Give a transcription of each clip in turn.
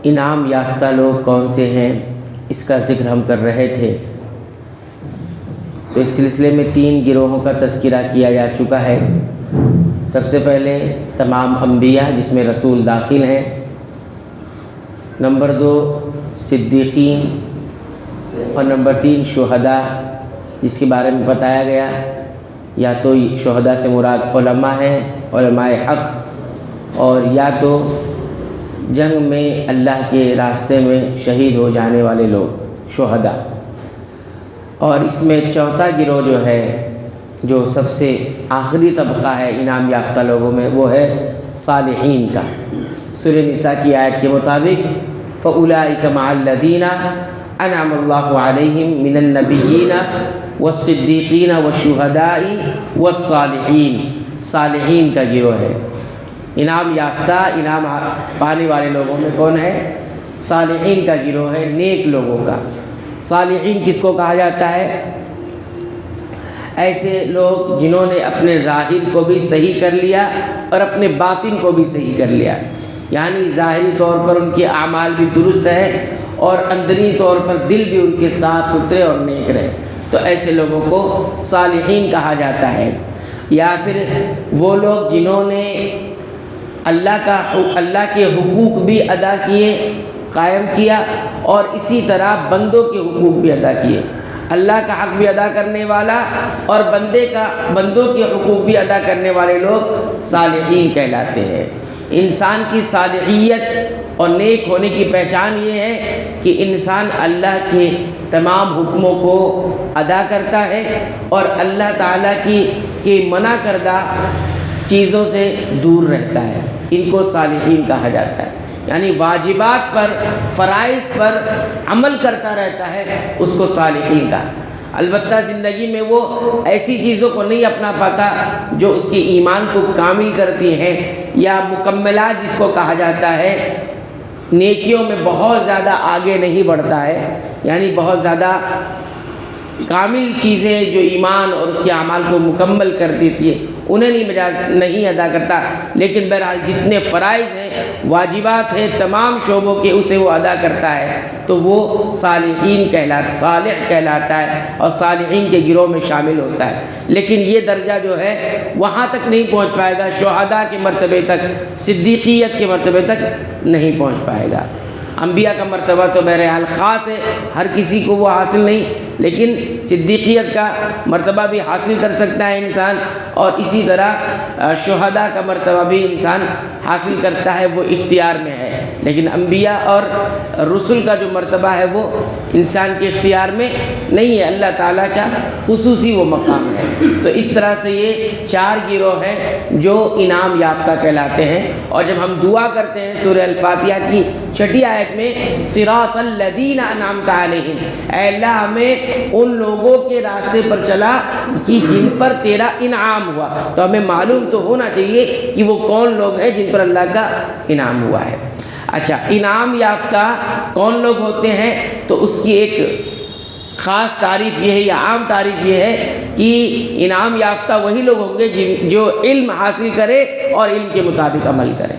انعام یافتہ لوگ کون سے ہیں اس کا ذکر ہم کر رہے تھے، تو اس سلسلے میں 3 گروہوں کا تذکرہ کیا جا چکا ہے۔ سب سے پہلے تمام انبیاء جس میں رسول داخل ہیں، نمبر 2 صدیقین، اور نمبر 3 شہداء جس کے بارے میں بتایا گیا یا تو شہداء سے مراد علماء ہیں، علماء حق، اور یا تو جنگ میں اللہ کے راستے میں شہید ہو جانے والے لوگ شہداء۔ اور اس میں چوتھا گروہ جو ہے، جو سب سے آخری طبقہ ہے انعام یافتہ لوگوں میں، وہ ہے صالحین کا۔ سورہ نساء کی آیت کے مطابق فَأُولَٰئِكَ مَعَ الَّذِينَ أَنْعَمَ اللَّهُ عَلَيْهِم مِّنَ النَّبِيِّينَ وَالصِّدِّيقِينَ وَالشُّهَدَاءِ وَالصَّالِحِينَ، صالحین کا گروہ ہے۔ انعام یافتہ، انعام پانے والے لوگوں میں کون ہے؟ صالحین کا گروہ ہے، نیک لوگوں کا۔ صالحین کس کو کہا جاتا ہے؟ ایسے لوگ جنہوں نے اپنے ظاہر کو بھی صحیح کر لیا اور اپنے باطن کو بھی صحیح کر لیا، یعنی ظاہری طور پر ان کے اعمال بھی درست ہیں اور اندرونی طور پر دل بھی ان کے صاف ستھرے اور نیک رہے، تو ایسے لوگوں کو صالحین کہا جاتا ہے۔ یا پھر وہ لوگ جنہوں نے اللہ کے حقوق بھی ادا کیے، قائم کیا، اور اسی طرح بندوں کے حقوق بھی ادا کیے۔ اللہ کا حق بھی ادا کرنے والا اور بندوں کے حقوق بھی ادا کرنے والے لوگ صالحین کہلاتے ہیں۔ انسان کی صالحیت اور نیک ہونے کی پہچان یہ ہے کہ انسان اللہ کے تمام حکموں کو ادا کرتا ہے اور اللہ تعالیٰ کی منع کردہ چیزوں سے دور رہتا ہے، ان کو صالحین کہا جاتا ہے۔ یعنی واجبات پر، فرائض پر عمل کرتا رہتا ہے، اس کو صالحین کا۔ البتہ زندگی میں وہ ایسی چیزوں کو نہیں اپنا پاتا جو اس کے ایمان کو کامل کرتی ہیں، یا مکملات جس کو کہا جاتا ہے، نیکیوں میں بہت زیادہ آگے نہیں بڑھتا ہے، یعنی بہت زیادہ کامل چیزیں جو ایمان اور اس کے اعمال کو مکمل کر دیتی ہے انہیں نہیں ادا کرتا، لیکن بہرحال جتنے فرائض ہیں، واجبات ہیں، تمام شعبوں کے اسے وہ ادا کرتا ہے، تو وہ صالح کہلاتا ہے اور صالحین کے گروہ میں شامل ہوتا ہے۔ لیکن یہ درجہ جو ہے وہاں تک نہیں پہنچ پائے گا، شہداء کے مرتبے تک، صدیقیت کے مرتبے تک نہیں پہنچ پائے گا۔ انبیاء کا مرتبہ تو بہرحال خاص ہے، ہر کسی کو وہ حاصل نہیں، لیکن صدیقیت کا مرتبہ بھی حاصل کر سکتا ہے انسان، اور اسی طرح شہداء کا مرتبہ بھی انسان حاصل کرتا ہے، وہ اختیار میں ہے۔ لیکن انبیاء اور رسل کا جو مرتبہ ہے وہ انسان کے اختیار میں نہیں ہے، اللہ تعالیٰ کا خصوصی وہ مقام ہے۔ تو اس طرح سے یہ 4 گروہ ہیں جو انعام یافتہ کہلاتے ہیں۔ اور جب ہم دعا کرتے ہیں سورہ الفاتحہ کی 6 آیت میں، صراط الذین انعمت علیہم، اے اللہ ہمیں ان لوگوں کے راستے پر چلا کہ جن پر تیرا انعام ہوا، تو ہمیں معلوم تو ہونا چاہیے کہ وہ کون لوگ ہیں جن پر اللہ کا انعام ہوا ہے۔ اچھا، انعام یافتہ کون لوگ ہوتے ہیں؟ تو اس کی ایک خاص تعریف یہ ہے یا عام تعریف یہ ہے کہ انعام یافتہ وہی لوگ ہوں گے جو علم حاصل کرے اور علم کے مطابق عمل کریں،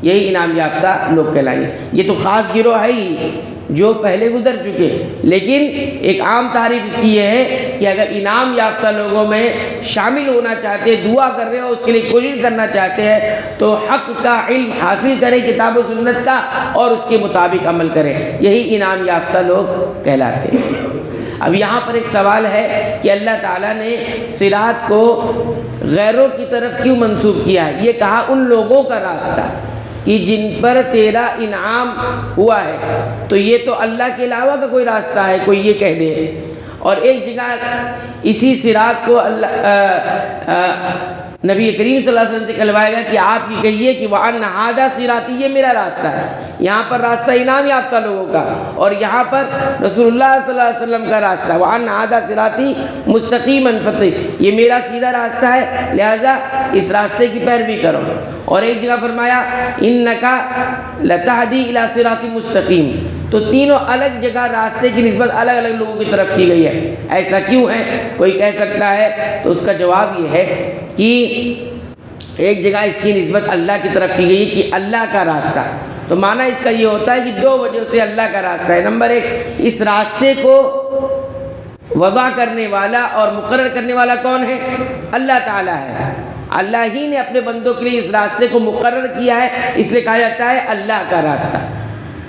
یہی انعام یافتہ لوگ کہلائیں گے۔ یہ تو خاص گروہ ہے ہی جو پہلے گزر چکے، لیکن ایک عام تعریف اس کی یہ ہے کہ اگر انعام یافتہ لوگوں میں شامل ہونا چاہتے ہیں، دعا کر رہے ہیں، اس کے لیے کوشش کرنا چاہتے ہیں، تو حق کا علم حاصل کریں، کتاب و سنت کا، اور اس کے مطابق عمل کریں، یہی انعام یافتہ لوگ کہلاتے ہیں۔ اب یہاں پر ایک سوال ہے کہ اللہ تعالیٰ نے صراط کو غیروں کی طرف کیوں منسوب کیا ہے؟ یہ کہا ان لوگوں کا راستہ کہ جن پر تیرا انعام ہوا ہے، تو یہ تو اللہ کے علاوہ کا کوئی راستہ ہے، کوئی یہ کہہ دے۔ اور ایک جگہ اسی صراط کو نبی کریم صلی اللہ علیہ وسلم سے کہلوایا گیا کہ آپ یہ کہیے کہ وَأَنَّ هَٰذَا صِرَاطِي، یہ میرا راستہ ہے۔ یہاں پر راستہ انعام یافتہ لوگوں کا، اور یہاں پر رسول اللہ صلی اللہ علیہ وسلم کا راستہ، وَأَنَّ هَٰذَا صِرَاطِي مُسْتَقِيمًا فَاتَّبِعُوهُ، یہ میرا سیدھا راستہ ہے، لہذا اس راستے کی پیروی کرو۔ اور ایک جگہ فرمایا إِنَّكَ لَتَهْدِي إِلَىٰ صِرَاطٍ مُسْتَقِيمٍ، تو تینوں الگ جگہ راستے کی نسبت الگ الگ لوگوں کی طرف کی گئی ہے۔ ایسا کیوں ہے؟ کوئی کہہ سکتا ہے، تو اس کا جواب یہ ہے کہ ایک جگہ اس کی نسبت اللہ کی طرف کی گئی کہ اللہ کا راستہ، تو معنی اس کا یہ ہوتا ہے کہ دو وجہ سے اللہ کا راستہ ہے۔ نمبر ایک، اس راستے کو وضع کرنے والا اور مقرر کرنے والا کون ہے؟ اللہ تعالیٰ ہے۔ اللہ ہی نے اپنے بندوں کے لیے اس راستے کو مقرر کیا ہے، اس لیے کہا جاتا ہے اللہ کا راستہ،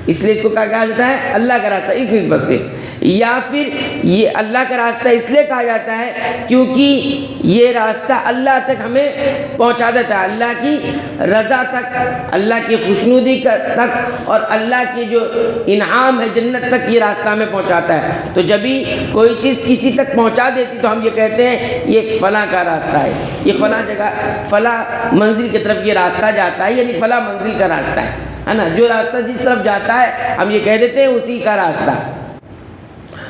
اس لیے اس کو کہا جاتا ہے اللہ کا راستہ اس نسبت سے۔ یا پھر یہ اللہ کا راستہ اس لیے کہا جاتا ہے کیونکہ یہ راستہ اللہ تک ہمیں پہنچا دیتا ہے، اللہ کی رضا تک، اللہ کی خوشنودی تک، اور اللہ کی جو انعام ہے جنت تک یہ راستہ ہمیں پہنچاتا ہے۔ تو جب بھی کوئی چیز کسی تک پہنچا دیتی تو ہم یہ کہتے ہیں یہ فلاں کا راستہ ہے، یہ فلاں جگہ فلاں منزل کی طرف یہ راستہ جاتا ہے، یعنی فلاں منزل کا راستہ ہے نا، جو راستہ جس طرف جاتا ہے ہم یہ کہہ دیتے ہیں اسی کا راستہ۔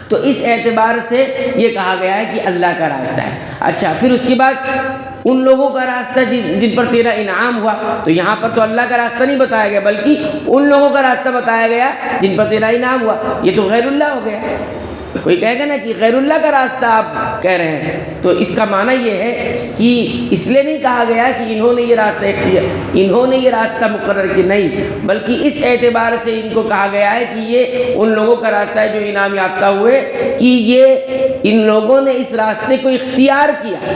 تو اس اعتبار سے یہ کہا گیا ہے کہ اللہ کا راستہ ہے۔ اچھا، پھر اس کے بعد ان لوگوں کا راستہ جن پر تیرا انعام ہوا، تو یہاں پر تو اللہ کا راستہ نہیں بتایا گیا بلکہ ان لوگوں کا راستہ بتایا گیا جن پر تیرا انعام ہوا۔ یہ تو غیر اللہ ہو گیا۔ کوئی کہے گا نا کہ غیر اللہ کا راستہ آپ کہہ رہے ہیں، تو اس کا معنی یہ ہے کہ اس لیے نہیں کہا گیا کہ انہوں نے یہ راستہ اختیار، انہوں نے یہ راستہ مقرر کیا، نہیں، بلکہ اس اعتبار سے ان کو کہا گیا ہے کہ یہ ان لوگوں کا راستہ ہے جو انعام یافتہ ہوئے، کہ یہ ان لوگوں نے اس راستے کو اختیار کیا۔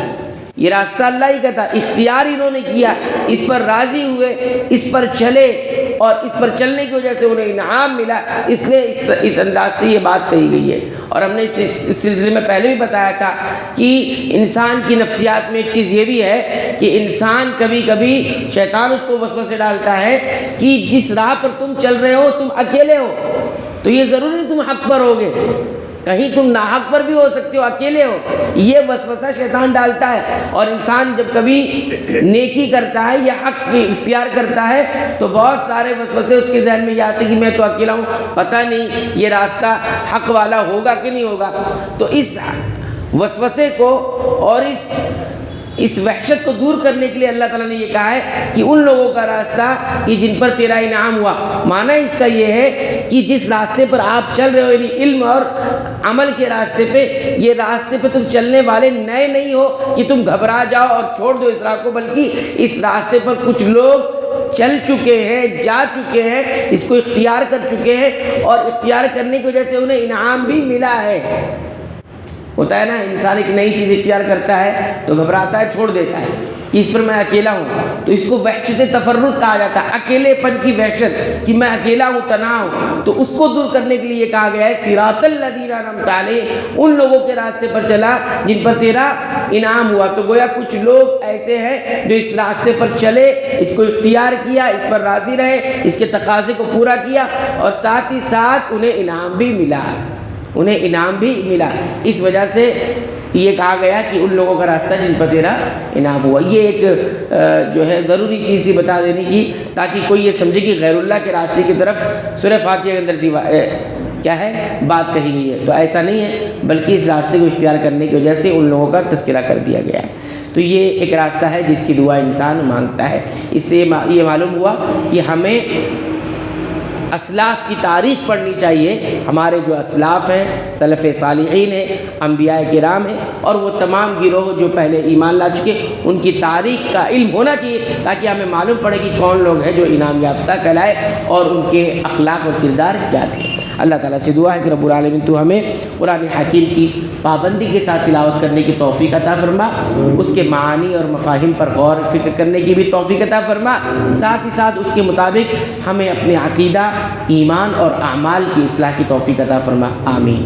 یہ راستہ اللہ ہی کا تھا، اختیار انہوں نے کیا، اس پر راضی ہوئے، اس پر چلے، اور اس پر چلنے کی وجہ سے انہیں انعام ملا، اس لیے اس انداز سے یہ بات کہی گئی ہے۔ اور ہم نے اس سلسلے میں پہلے بھی بتایا تھا کہ انسان کی نفسیات میں ایک چیز یہ بھی ہے کہ انسان کبھی کبھی شیطان اس کو وسوسے ڈالتا ہے کہ جس راہ پر تم چل رہے ہو تم اکیلے ہو، تو یہ ضروری نہیں تم حق پر ہوگے، کہیں تم ناحق پر بھی ہو سکتے ہو، اکیلے ہو، یہ وسوسہ شیطان ڈالتا ہے۔ اور انسان جب کبھی نیکی کرتا ہے یا حق اختیار کرتا ہے تو بہت سارے وسوسے اس کے ذہن میں یہ آتے ہیں کہ میں تو اکیلا ہوں، پتہ نہیں یہ راستہ حق والا ہوگا کہ نہیں ہوگا۔ تو اس وسوسے کو اور اس وحشت کو دور کرنے کے لیے اللہ تعالیٰ نے یہ کہا ہے کہ ان لوگوں کا راستہ کہ جن پر تیرا انعام ہوا۔ معنی اس کا یہ ہے کہ جس راستے پر آپ چل رہے ہو، یعنی علم اور عمل کے راستے پہ، یہ راستے پہ تم چلنے والے نئے نہیں ہو کہ تم گھبرا جاؤ اور چھوڑ دو اس راہ کو، بلکہ اس راستے پر کچھ لوگ چل چکے ہیں، جا چکے ہیں، اس کو اختیار کر چکے ہیں، اور اختیار کرنے کی وجہ سے انہیں انعام بھی ملا ہے۔ ہوتا ہے نا، انسان ایک نئی چیز اختیار کرتا ہے تو گھبراتا ہے، چھوڑ دیتا ہے کہ اس پر میں اکیلا ہوں، تو اس کو وحشت تفرد کہا جاتا ہے، اکیلے پن کی وحشت کہ میں اکیلا ہوں، تنہا ہوں۔ تو اس کو دور کرنے کے لیے یہ کہا گیا ہے صراط الذین انعمت علیہم، ان لوگوں کے راستے پر چلا جن پر تیرا انعام ہوا۔ تو گویا کچھ لوگ ایسے ہیں جو اس راستے پر چلے، اس کو اختیار کیا، اس پر راضی رہے، اس کے تقاضے کو پورا کیا، اور ساتھ ہی ساتھ انہیں انعام بھی ملا، انہیں انعام بھی ملا۔ اس وجہ سے یہ کہا گیا کہ ان لوگوں کا راستہ جن پر تیرا انعام ہوا۔ یہ ایک جو ہے ضروری چیز تھی بتا دینے کی، تاکہ کوئی یہ سمجھے کہ غیر اللہ کے راستے کی طرف سورہ فاتحہ کے اندر کیا ہے بات کہی گئی ہے، تو ایسا نہیں ہے، بلکہ اس راستے کو اختیار کرنے کی وجہ سے ان لوگوں کا تذکرہ کر دیا گیا ہے۔ تو یہ ایک راستہ ہے جس کی دعا انسان مانگتا ہے۔ اس سے یہ معلوم ہوا کہ ہمیں اسلاف کی تاریخ پڑھنی چاہیے، ہمارے جو اسلاف ہیں، سلف صالحین ہیں، انبیاء کرام ہیں، اور وہ تمام گروہ جو پہلے ایمان لا چکے، ان کی تاریخ کا علم ہونا چاہیے، تاکہ ہمیں معلوم پڑے کہ کون لوگ ہیں جو انعام یافتہ کہلائے اور ان کے اخلاق اور کردار کیا تھے۔ اللہ تعالیٰ سے دعا ہے کہ رب العالمین تو ہمیں قرآن حکیم کی پابندی کے ساتھ تلاوت کرنے کی توفیق عطا فرما، اس کے معانی اور مفاہیم پر غور فکر کرنے کی بھی توفیق عطا فرما، ساتھ ہی ساتھ اس کے مطابق ہمیں اپنے عقیدہ، ایمان اور اعمال کی اصلاح کی توفیق عطا فرما، آمین۔